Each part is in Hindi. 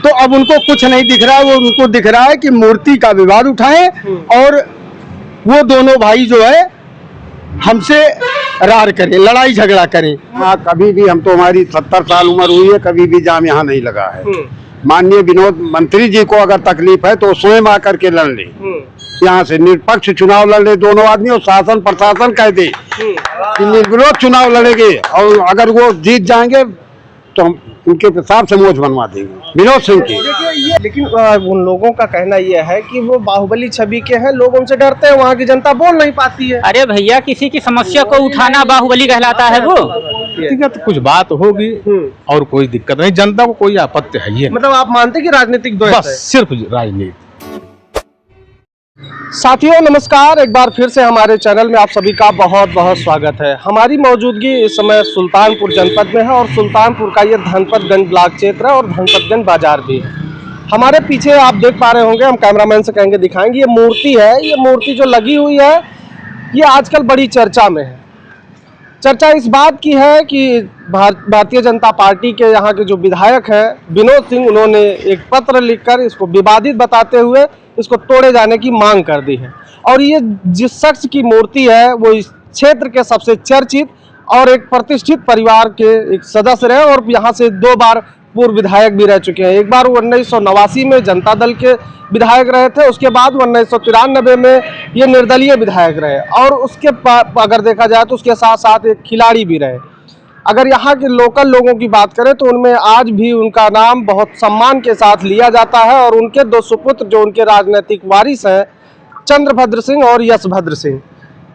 तो अब उनको कुछ नहीं दिख रहा है, वो उनको दिख रहा है कि मूर्ति का विवाद उठाएं और वो दोनों भाई जो है हमसे रार करें, लड़ाई झगड़ा करें। हाँ, कभी भी हम तो, हमारी 70 साल उम्र हुई है, कभी भी जाम यहाँ नहीं लगा है। माननीय विनोद मंत्री जी को अगर तकलीफ है तो स्वयं आकर के लड़ ले, यहाँ से निष्पक्ष चुनाव लड़ ले दोनों आदमी, और शासन प्रशासन कह दे कि निर्विरोध चुनाव लड़ेंगे, और अगर वो जीत जाएंगे तो हम उनके हिसाब से मोच बनवा देंगे विनोद सिंह की। लेकिन उन लोगों का कहना यह है कि वो बाहुबली छवि के हैं, लोग उनसे डरते हैं, वहाँ की जनता बोल नहीं पाती है। अरे भैया, किसी की समस्या को उठाना बाहुबली कहलाता है वो। व्यक्तिगत कुछ बात होगी और कोई दिक्कत नहीं, जनता को कोई आपत्ति है ही। मतलब आप मानते कि राजनीतिक द्वैत है? सिर्फ राजनीति। साथियों नमस्कार, एक बार फिर से हमारे चैनल में आप सभी का बहुत बहुत स्वागत है। हमारी मौजूदगी इस समय सुल्तानपुर जनपद में है और सुल्तानपुर का ये धनपतगंज ब्लॉक क्षेत्र है और धनपतगंज बाजार भी है। हमारे पीछे आप देख पा रहे होंगे, हम कैमरामैन से कहेंगे दिखाएंगे, ये मूर्ति है। ये मूर्ति जो लगी हुई है ये आजकल बड़ी चर्चा में है। चर्चा इस बात की है कि भारतीय जनता पार्टी के यहाँ के जो विधायक हैं विनोद सिंह, उन्होंने एक पत्र लिखकर इसको विवादित बताते हुए इसको तोड़े जाने की मांग कर दी है। और ये जिस शख्स की मूर्ति है वो इस क्षेत्र के सबसे चर्चित और एक प्रतिष्ठित परिवार के एक सदस्य रहे और यहाँ से 2 बार पूर्व विधायक भी रह चुके हैं। एक बार वो 1989 में जनता दल के विधायक रहे थे, उसके बाद 1993 में ये निर्दलीय विधायक रहे, और उसके अगर देखा जाए तो उसके साथ साथ एक खिलाड़ी भी रहे। अगर यहाँ के लोकल लोगों की बात करें तो उनमें आज भी उनका नाम बहुत सम्मान के साथ लिया जाता है, और उनके 2 सुपुत्र जो उनके राजनीतिक वारिस हैं, चंद्रभद्र सिंह और यशभद्र सिंह।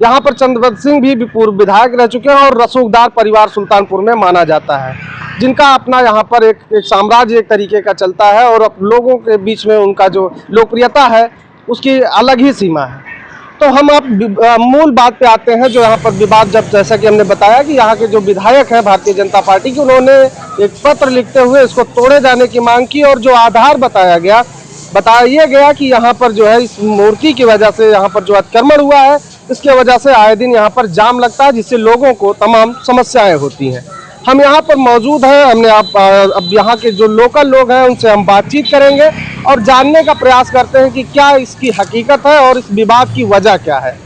यहाँ पर चंद्रभद्र सिंह भी पूर्व विधायक रह चुके हैं और रसूखदार परिवार सुल्तानपुर में माना जाता है, जिनका अपना यहाँ पर एक साम्राज्य एक तरीके का चलता है, और अब लोगों के बीच में उनका जो लोकप्रियता है उसकी अलग ही सीमा है। तो हम अब मूल बात पे आते हैं, जो यहाँ पर विवाद, जब जैसा कि हमने बताया कि यहाँ के जो विधायक हैं भारतीय जनता पार्टी के, उन्होंने एक पत्र लिखते हुए इसको तोड़े जाने की मांग की, और जो आधार बताया गया कि यहाँ पर जो है इस मूर्ति की वजह से यहाँ पर जो अतिक्रमण हुआ है, इसके वजह से आए दिन यहाँ पर जाम लगता है, जिससे लोगों को तमाम समस्याएं होती हैं। हम यहाँ पर मौजूद हैं, हमने अब यहाँ के जो लोकल लोग हैं उनसे हम बातचीत करेंगे और जानने का प्रयास करते हैं कि क्या इसकी हकीकत है और इस विवाद की वजह क्या है।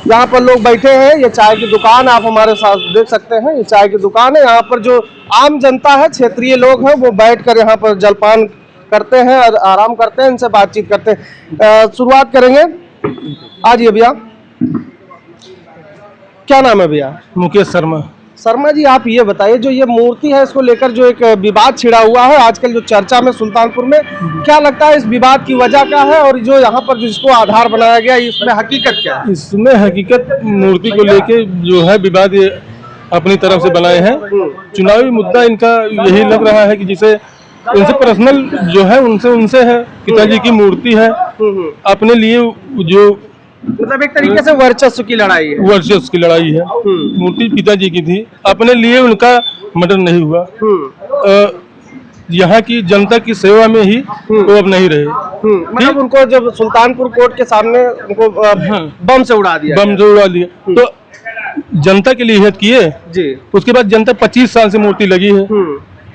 यहाँ पर लोग बैठे हैं, ये चाय की दुकान आप हमारे साथ देख सकते हैं, ये चाय की दुकान है। यहाँ पर जो आम जनता है, क्षेत्रीय लोग हैं, वो बैठ कर यहाँ पर जलपान करते हैं और आराम करते हैं, इनसे बातचीत करते हैं। शुरुआत करेंगे, आज ये भैया क्या नाम है भैया? मुकेश शर्मा। शर्मा जी, आप ये बताइए, जो ये मूर्ति है इसको लेकर जो एक विवाद छिड़ा हुआ है आजकल जो चर्चा में सुल्तानपुर में, क्या लगता है इस विवाद की वजह क्या है, और जो यहाँ पर जिसको आधार बनाया गया इसमें हकीकत क्या है? इसमें हकीकत मूर्ति को लेके जो है विवाद ये अपनी तरफ से बनाए हैं। चुनावी मुद्दा इनका यही लग रहा है कि जिसे इनसे पर्सनल जो है उनसे है, पिताजी की मूर्ति है, अपने लिए जो मतलब एक तरीके से वर्चस्व की लड़ाई है। वर्चस्व की लड़ाई है। मूर्ति पिताजी की थी, अपने लिए उनका मर्डर नहीं हुआ। यहाँ की जनता की सेवा में ही वो अब नहीं रहे। मतलब उनको जब सुल्तानपुर कोर्ट के सामने उनको बम से उड़ा दिया, तो जनता के लिए हित किए जी। उसके बाद जनता 25 साल से मूर्ति लगी है,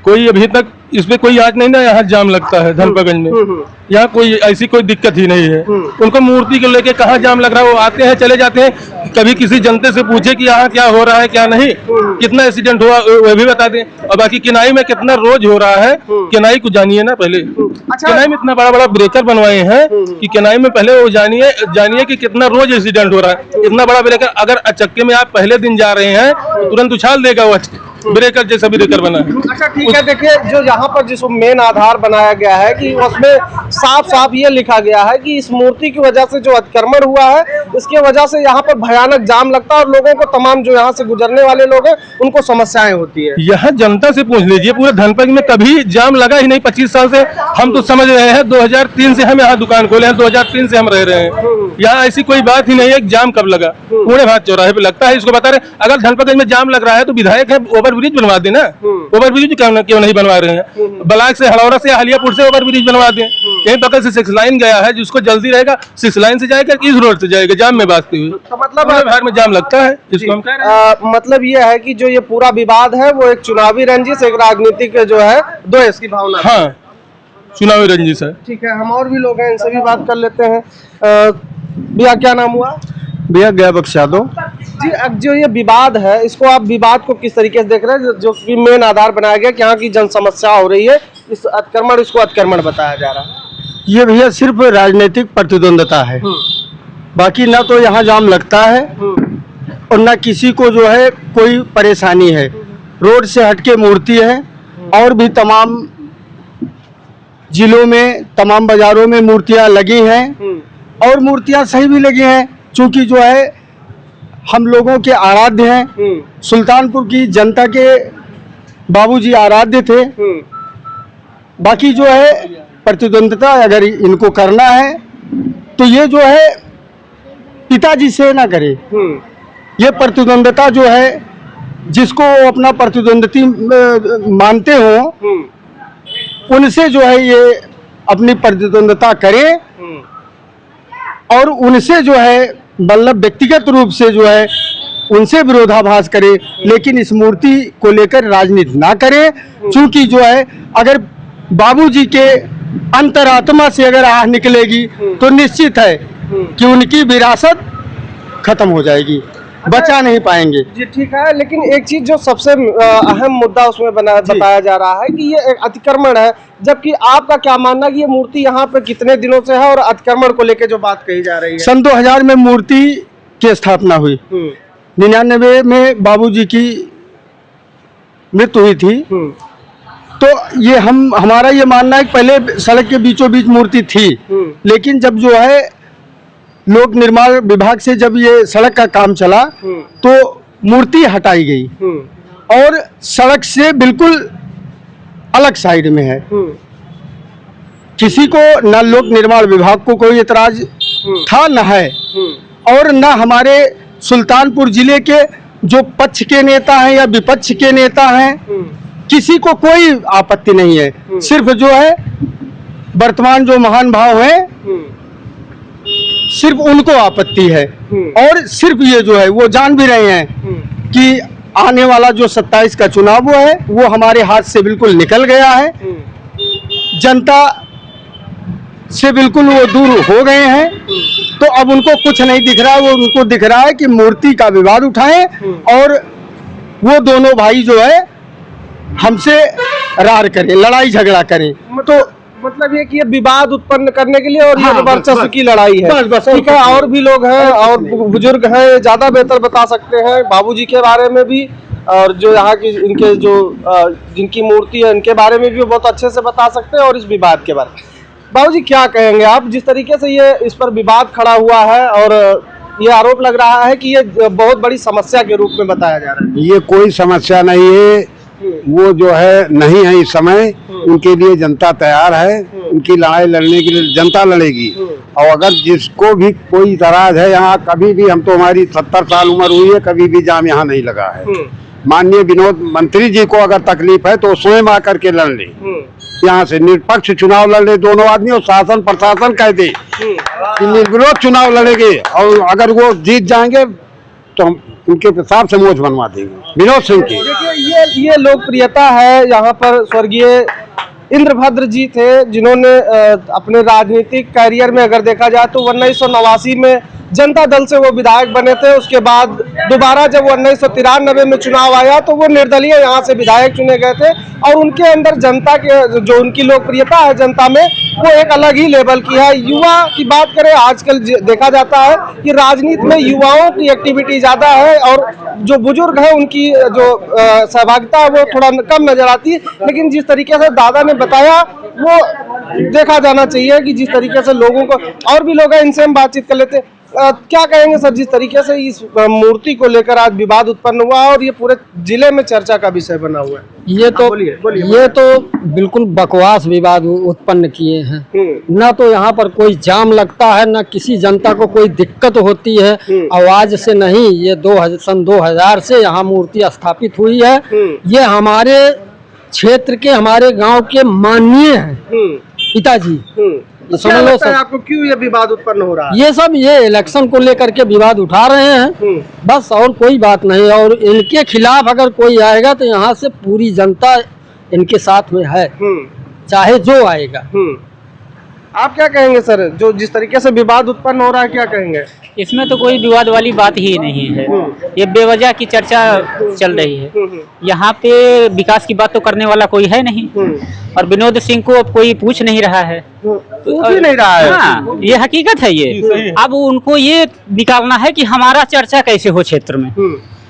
कोई अभी तक इसमें कोई आज नहीं ना यहाँ जाम लगता है धनपतगंज में। यहाँ कोई ऐसी कोई दिक्कत ही नहीं है। उनको मूर्ति को लेके कहाँ जाम लग रहा है, वो आते हैं चले जाते हैं। कभी किसी जनता से पूछे कि यहाँ क्या हो रहा है क्या नहीं, कितना एक्सीडेंट हुआ वो भी बता दें, और बाकी किनाई में कितना रोज हो रहा है, किनाई को जानिए ना पहले। अच्छा, किनाई में इतना बड़ा बड़ा ब्रेकर बनवाए हैं कि किनाई में पहले वो जानिए कि कितना रोज एक्सीडेंट हो रहा है। इतना बड़ा ब्रेकर अगर अचक्के में आप पहले दिन जा रहे हैं तो तुरंत उछाल देगा वो ब्रेकर जैसा ब्रेकर बना है। अच्छा ठीक है, देखिए जो यहाँ पर जिसको मेन आधार बनाया गया है कि उसमें साफ साफ ये लिखा गया है कि इस मूर्ति की वजह से जो अतिक्रमण हुआ है, इसके वजह से यहाँ पर भयानक जाम लगता है और लोगों को, तमाम जो यहाँ से गुजरने वाले लोग हैं उनको समस्याएं होती है। यहाँ जनता से पूछ लीजिए, पूरे धनपतगंज में कभी जाम लगा ही नहीं 25 साल से। हम तो समझ रहे हैं 2003 से हम यहाँ दुकान खोले हैं, 2003 से हम रह रहे हैं यहाँ, ऐसी कोई बात ही नहीं है। जाम कब लगा? पुणे भात चौराहे पे लगता है, इसको बता रहे। अगर धनपतगंज में जाम लग रहा है तो विधायक है, ओवरब्रिज बनवा देना। ओवरब्रिज क्यों नहीं बनवा रहे हैं? ब्लॉक से, हड़ौरा से, हलियापुर से ओवरब्रिज बनवा दें। यहीं बगल से 6 लाइन गया है, जिसको जल्दी रहेगा 6 लाइन से जाएगा, इस रोड से जाएगा, जाम में बाजते हुए। तो मतलब बिहार में जाम लगता है, जिसको हम कह रहे हैं। मतलब ये है कि जो ये पूरा विवाद है वो एक चुनावी रंजिश, एक राजनीतिक जो है द्वेष की भावना। हाँ, चुनावी रंजिश है। ठीक है, हम और भी लोग हैं, इनसे भी बात कर लेते हैं। भैया क्या नाम हुआ? भैया गया बख्शा दो। जी, अब जो ये विवाद है, इसको आप विवाद को किस तरीके से देख रहे हैं, जो कि मेन आधार बनाया गया कि यहाँ की जन समस्या हो रही है, इस अतिक्रमण, इसको अतिक्रमण बताया जा रहा है? ये भैया सिर्फ राजनीतिक प्रतिद्वंदता है, बाकी ना तो यहाँ जाम लगता है और ना किसी को जो है कोई परेशानी है। रोड से हटके मूर्ति है और भी तमाम जिलों में, तमाम बाजारों में मूर्तियाँ लगी हैं और मूर्तियाँ सही भी लगी हैं, चूँकि जो है हम लोगों के आराध्य हैं। सुल्तानपुर की जनता के बाबूजी आराध्य थे। बाकी जो है प्रतिद्वंदता अगर इनको करना है तो ये जो है पिताजी से ना करे। ये प्रतिद्वंदता जो है, जिसको अपना प्रतिद्वंदी मानते हो, उनसे जो है ये अपनी प्रतिद्वंदता करे और उनसे जो है मतलब व्यक्तिगत रूप से जो है उनसे विरोधाभास करे, लेकिन इस मूर्ति को लेकर राजनीति ना करे। क्योंकि जो है अगर बाबूजी के अंतरात्मा से अगर आह निकलेगी तो निश्चित है कि उनकी विरासत खत्म हो जाएगी, बचा नहीं पाएंगे। जी ठीक है, लेकिन एक चीज जो सबसे अहम मुद्दा उसमें बताया जा रहा है कि ये एक अतिक्रमण है, जबकि आपका क्या मानना कि ये मूर्ति यहाँ पे कितने दिनों से है और अतिक्रमण को लेकर जो बात कही जा रही है? सन 2000 में मूर्ति की स्थापना हुई, 99 में बाबूजी की मृत्यु हुई थी। तो ये हमारा ये मानना है कि पहले सड़क के बीचों बीच मूर्ति थी, लेकिन जब जो है लोक निर्माण विभाग से जब ये सड़क का काम चला तो मूर्ति हटाई गई और सड़क से बिल्कुल अलग साइड में है। किसी को न लोक निर्माण विभाग को कोई एतराज था न है, और न हमारे सुल्तानपुर जिले के जो पक्ष के नेता हैं या विपक्ष के नेता हैं, किसी को कोई आपत्ति नहीं है। सिर्फ जो है वर्तमान जो महान भाव हैं, सिर्फ उनको आपत्ति है। और सिर्फ ये जो है वो जान भी रहे हैं कि आने वाला जो 27 का चुनाव है वो हमारे हाथ से बिल्कुल निकल गया है। जनता से बिल्कुल वो दूर हो गए हैं, तो अब उनको कुछ नहीं दिख रहा है। वो उनको दिख रहा है कि मूर्ति का विवाद उठाएं और वो दोनों भाई जो है हमसे रार करें, लड़ाई झगड़ा करें। तो मतलब ये कि ये विवाद उत्पन्न करने के लिए और ये वर्चस्व की लड़ाई है। बस, ठीक है, और भी लोग हैं और बुजुर्ग हैं, ज्यादा बेहतर बता सकते हैं बाबूजी के बारे में भी, और जो यहाँ की इनके जो जिनकी मूर्ति है इनके बारे में भी बहुत अच्छे से बता सकते हैं, और इस विवाद के बारे में। बाबूजी क्या कहेंगे आप, जिस तरीके से ये इस पर विवाद खड़ा हुआ है और ये आरोप लग रहा है कि ये बहुत बड़ी समस्या के रूप में बताया जा रहा है? ये कोई समस्या नहीं है, वो जो है नहीं है इस समय। उनके लिए जनता तैयार है, उनकी लड़ाई लड़ने के लिए जनता लड़ेगी। और अगर जिसको भी कोई इतराज है, यहाँ कभी भी, हम तो हमारी 70 साल उम्र हुई है, कभी भी जाम यहाँ नहीं लगा है। माननीय विनोद मंत्री जी को अगर तकलीफ है तो स्वयं आकर के लड़ ले, यहाँ से निष्पक्ष चुनाव लड़ ले दोनों आदमी, और शासन प्रशासन कह दे कि निर्विरोध चुनाव लड़ेंगे, और अगर वो जीत जाएंगे तो हम उनके हिसाब से मोच बनवा देंगे विनोद सिंह की। देखिए ये लोकप्रियता है। यहाँ पर स्वर्गीय इंद्रभद्र जी थे, जिन्होंने अपने राजनीतिक कैरियर में अगर देखा जाए तो 1989 में जनता दल से वो विधायक बने थे। उसके बाद दोबारा जब 1993 में चुनाव आया तो वो निर्दलीय यहाँ से विधायक चुने गए थे, और उनके अंदर जनता के जो उनकी लोकप्रियता है जनता में, वो एक अलग ही लेवल की है। युवा की बात करें, आजकल देखा जाता है कि राजनीति में युवाओं की एक्टिविटी ज्यादा है, और जो बुजुर्ग है उनकी जो सहभागिता है वो थोड़ा कम नजर आती है। लेकिन जिस तरीके से दादा ने बताया वो देखा जाना चाहिए कि जिस तरीके से लोगों को, और भी लोग हैं इनसे हम बातचीत कर लेते हैं। क्या कहेंगे सर, जिस तरीके से इस मूर्ति को लेकर आज विवाद उत्पन्न हुआ और ये पूरे जिले में चर्चा का विषय बना हुआ है? ये तो बिल्कुल बकवास विवाद उत्पन्न किए हैं। न तो यहाँ पर कोई जाम लगता है, न किसी जनता को कोई दिक्कत होती है। आवाज से नहीं, ये सन 2000 से यहाँ मूर्ति स्थापित हुई है। ये हमारे क्षेत्र के, हमारे गांव के माननीय हैं पिताजी। क्या लगता है आपको, क्यों ये विवाद उत्पन्न हो रहा है? ये सब ये इलेक्शन को लेकर के विवाद उठा रहे हैं, बस, और कोई बात नहीं। और इनके खिलाफ अगर कोई आएगा तो यहाँ से पूरी जनता इनके साथ में है। चाहे जो आएगा। आप क्या कहेंगे सर, जो जिस तरीके से विवाद उत्पन्न हो रहा है, क्या कहेंगे? इसमें तो कोई विवाद वाली बात ही नहीं है। ये बेवजह की चर्चा चल रही है। यहाँ पे विकास की बात तो करने वाला कोई है नहीं, और विनोद सिंह को अब कोई पूछ नहीं रहा है। पूछ ही नहीं रहा है। हाँ, ये हकीकत है ये। अब उनको ये निकालना है कि हमारा चर्चा कैसे हो क्षेत्र में।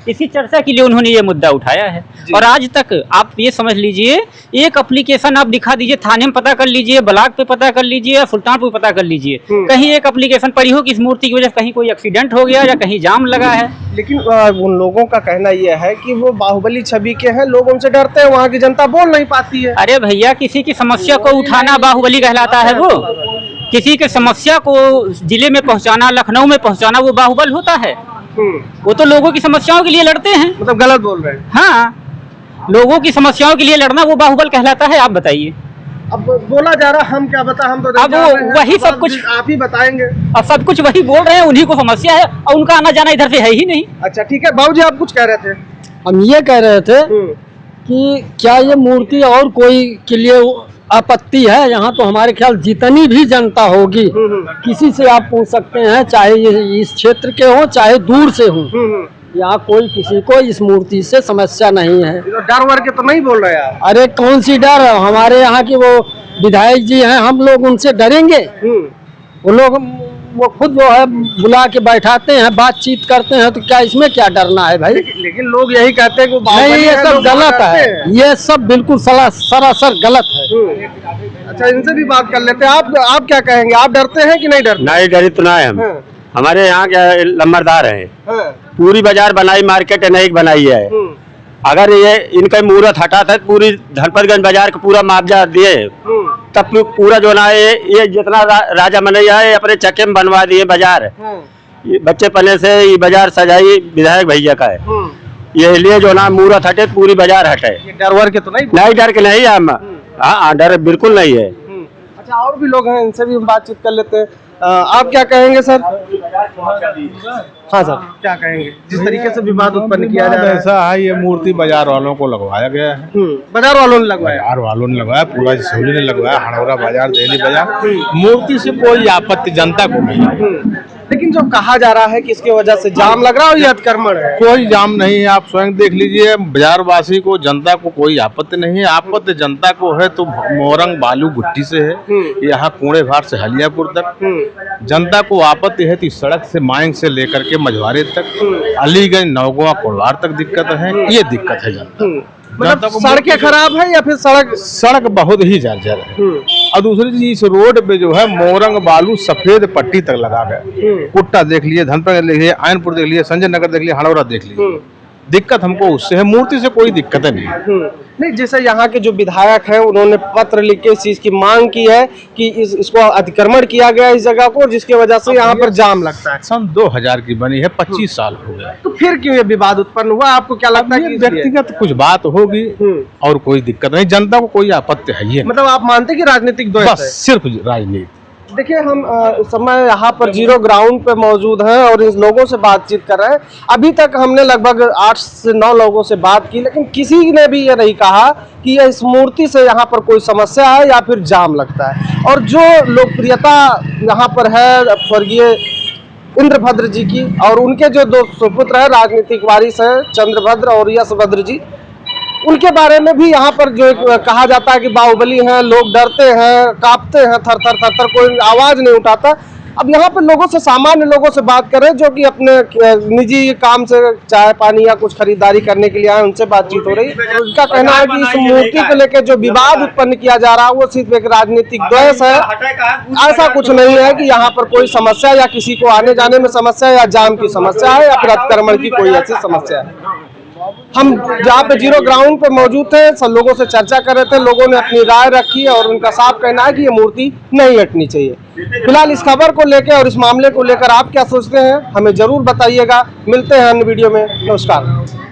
इसी चर्चा के लिए उन्होंने ये मुद्दा उठाया है। और आज तक आप ये समझ लीजिए, एक एप्लीकेशन आप दिखा दीजिए, थाने में पता कर लीजिए, ब्लॉक पे पता कर लीजिए, या सुल्तानपुर पता कर लीजिए, कहीं एक एप्लीकेशन पड़ी हो कि इस मूर्ति की वजह से कहीं कोई एक्सीडेंट हो गया या कहीं जाम लगा है। लेकिन उन लोगों का कहना यह है कि वो बाहुबली छवि के हैं, लोग उनसे डरते हैं, वहाँ की जनता बोल नहीं पाती है। अरे भैया, किसी की समस्या को उठाना बाहुबली कहलाता है। वो किसी की समस्या को जिले में पहुँचाना, लखनऊ में पहुँचाना, वो बाहुबल होता है। वो तो लोगों की समस्याओं के लिए लड़ते हैं। मतलब गलत बोल रहे हैं। हाँ, लोगों की समस्याओं के लिए लड़ना वो बाहुबल कहलाता है। आप बताइए। अब बोला जा रहा, हम क्या बता, हम तो अब वही सब कुछ आप ही बताएंगे। अब सब कुछ वही बोल रहे हैं, उन्हीं को समस्या है, और उनका आना जाना इधर से है ही नहीं। अच्छा ठीक है, बाबूजी आप कुछ कह रहे थे। हम ये कह रहे थे कि क्या ये मूर्ति और कोई के लिए आपत्ति है? यहाँ तो हमारे ख्याल जितनी भी जनता होगी, किसी से आप पूछ सकते हैं, चाहे ये इस क्षेत्र के हो चाहे दूर से हो, यहाँ कोई किसी को इस मूर्ति से समस्या नहीं है। डर वर के तो नहीं बोल रहे आप? अरे कौन सी डर, हमारे यहाँ के वो विधायक जी हैं, हम लोग उनसे डरेंगे? वो लोग वो खुद जो है बुला के बैठाते हैं, बातचीत करते हैं, तो क्या इसमें क्या डरना है भाई? लेकिन लोग यही कहते हैं कि नहीं, ये सब गलत है, ये सब बिल्कुल सरासर गलत है। अच्छा, इनसे भी बात कर लेते हैं। आप क्या कहेंगे, आप डरते हैं कि नहीं डरते? नहीं, डर इतना है हम। हमारे यहाँ क्या लंबरदार है, पूरी बाजार बनाई, मार्केट नहीं बनाई है। अगर ये इनका मुहूर्त हटा था, पूरी धनपतगंज बाजार का पूरा मुआवजा दिए, तब पूरा जो ना ये जितना राजा मनैया है अपने चक्के में बनवा दिए बाजार। ये बच्चे पहले से ये बाजार सजाई विधायक भैया का है। ये लिए जो ना मुहूर्त हटे, पूरी बाजार हटे। डर वर के तो नहीं? नहीं, डर के नहीं हम। हाँ, डर बिल्कुल नहीं है। अच्छा, और भी लोग हैं, इनसे भी हम बातचीत कर लेते हैं। आप क्या कहेंगे सर? हाँ सर, क्या कहेंगे? जिस तरीके से विवाद उत्पन्न किया जा रहा है, ऐसा है, ये मूर्ति बाजार वालों को लगवाया गया है। बाजार वालों ने लगवाया? बाजार वालों ने लगवाया, पूरा सोली ने लगवाया, हड़ौरा बाजार, दिल्ली बाजार। मूर्ति से कोई आपत्ति जनता को नहीं है। लेकिन जो कहा जा रहा है कि इसकी वजह से जाम लग रहा है, ये अतिक्रमण है। कोई जाम नहीं है, आप स्वयं देख लीजिए। बाजारवासी को, जनता को कोई आपत्ति नहीं है। आपत्ति जनता को है तो मोरंग बालू गुट्टी से है, यहाँ कूड़े भार से हलियापुर तक। जनता को आपत्ति है तो सड़क से मायंग से लेकर के मझवारे तक, अलीगंज, नौगवा, कोलार तक दिक्कत है। ये दिक्कत है जनता। मतलब सड़कें खराब है या फिर सड़क बहुत ही जर्जर है। और दूसरी चीज, इस रोड पे जो है मोरंग बालू सफेद पट्टी तक लगा गया। कुट्टा देख लिए, धनपत देख लिए, आयनपुर देख लिए, संजय नगर देख लिए, हड़ौरा देख लिए। दिक्कत हमको उससे है, मूर्ति से कोई दिक्कत नहीं। नहीं, जैसे यहाँ के जो विधायक हैं, उन्होंने पत्र लिख के इस चीज की मांग की है कि इसको अतिक्रमण किया गया इस जगह को, जिसकी वजह से यहाँ पर जाम लगता है। सन 2000 की बनी है, 25 साल हो गए, तो फिर क्यों ये विवाद उत्पन्न हुआ? आपको क्या लगता है? व्यक्तिगत कुछ बात होगी और कोई दिक्कत नहीं, जनता को कोई आपत्ति है ये। मतलब आप मानते हैं कि राजनीतिक द्वंद्व है? सिर्फ राजनीति। देखिए, हम इस समय यहाँ पर जीरो ग्राउंड पे मौजूद हैं और इन लोगों से बातचीत कर रहे हैं। अभी तक हमने लगभग 8 से 9 लोगों से बात की, लेकिन किसी ने भी ये नहीं कहा कि इस मूर्ति से यहाँ पर कोई समस्या है या फिर जाम लगता है। और जो लोकप्रियता यहाँ पर है स्वर्गीय इंद्रभद्र जी की, और उनके जो 2 सुपुत्र है, राजनीतिक वारिस है, चंद्रभद्र और यशभद्र जी, उनके बारे में भी यहाँ पर जो कहा जाता है कि बाहुबली हैं, लोग डरते हैं, कांपते हैं, थर थर थर थर, कोई आवाज नहीं उठाता। अब यहाँ पर लोगों से, सामान्य लोगों से बात कर रहे हैं जो कि अपने निजी काम से चाय पानी या कुछ खरीदारी करने के लिए आए, उनसे बातचीत हो रही है। उनका कहना है कि इस मूर्ति को लेकर जो विवाद उत्पन्न किया जा रहा है वो सिर्फ एक राजनीतिक द्वेष है। ऐसा कुछ नहीं है कि यहाँ पर कोई समस्या या किसी को आने जाने में समस्या या जाम की समस्या है या फिर अतिक्रमण की कोई ऐसी समस्या है। हम जहाँ पे जीरो ग्राउंड पे मौजूद थे, सब लोगों से चर्चा कर रहे थे, लोगों ने अपनी राय रखी और उनका साफ कहना है कि ये मूर्ति नहीं हटनी चाहिए। फिलहाल इस खबर को लेकर और इस मामले को लेकर आप क्या सोचते हैं, हमें जरूर बताइएगा। मिलते हैं अन्य वीडियो में। नमस्कार।